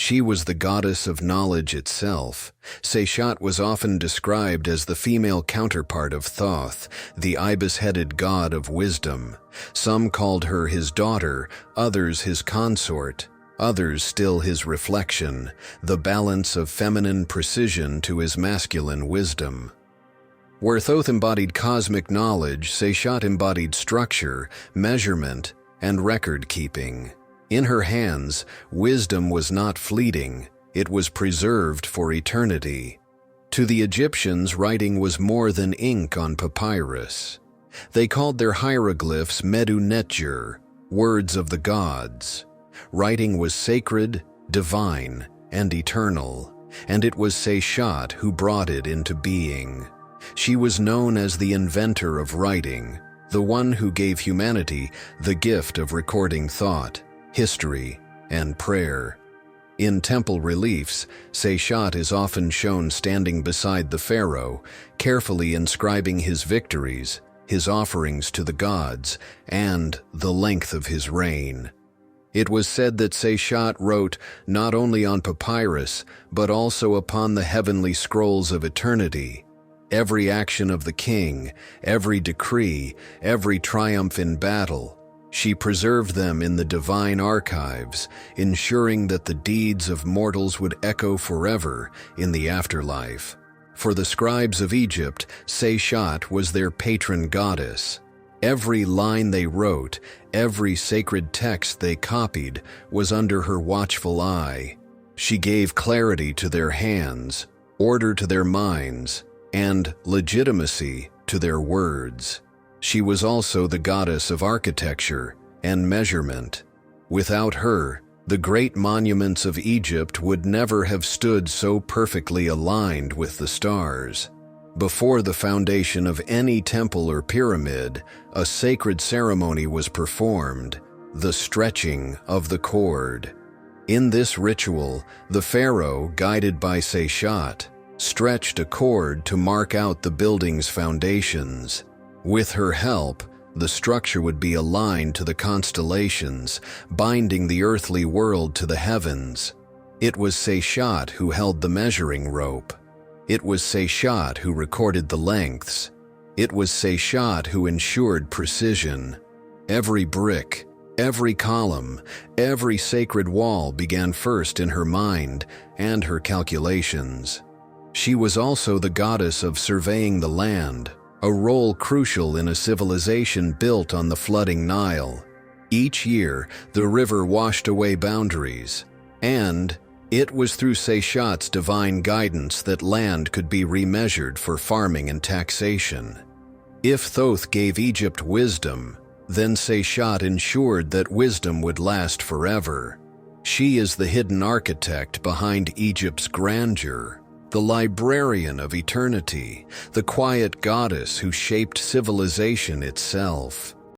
She was the goddess of knowledge itself. Seshat was often described as the female counterpart of Thoth, the ibis-headed god of wisdom. Some called her his daughter, others his consort, others still his reflection, the balance of feminine precision to his masculine wisdom. Where Thoth embodied cosmic knowledge, Seshat embodied structure, measurement, and record-keeping. In her hands, wisdom was not fleeting, it was preserved for eternity. To the Egyptians, writing was more than ink on papyrus. They called their hieroglyphs Medu Netjer, words of the gods. Writing was sacred, divine, and eternal, and it was Seshat who brought it into being. She was known as the inventor of writing, the one who gave humanity the gift of recording thought, history, and prayer. In temple reliefs, Seshat is often shown standing beside the pharaoh, carefully inscribing his victories, his offerings to the gods, and the length of his reign. It was said that Seshat wrote not only on papyrus, but also upon the heavenly scrolls of eternity. Every action of the king, every decree, every triumph in battle, she preserved them in the divine archives, ensuring that the deeds of mortals would echo forever in the afterlife. For the scribes of Egypt, Seshat was their patron goddess. Every line they wrote, every sacred text they copied, was under her watchful eye. She gave clarity to their hands, order to their minds, and legitimacy to their words. She was also the goddess of architecture and measurement. Without her, the great monuments of Egypt would never have stood so perfectly aligned with the stars. Before the foundation of any temple or pyramid, a sacred ceremony was performed, the stretching of the cord. In this ritual, the pharaoh, guided by Seshat, stretched a cord to mark out the building's foundations. With her help, the structure would be aligned to the constellations, binding the earthly world to the heavens. It was Seshat who held the measuring rope. It was Seshat who recorded the lengths. It was Seshat who ensured precision. Every brick, every column, every sacred wall began first in her mind and her calculations. She was also the goddess of surveying the land, a role crucial in a civilization built on the flooding Nile. Each year, the river washed away boundaries, and it was through Seshat's divine guidance that land could be remeasured for farming and taxation. If Thoth gave Egypt wisdom, then Seshat ensured that wisdom would last forever. She is the hidden architect behind Egypt's grandeur, the librarian of eternity, the quiet goddess who shaped civilization itself.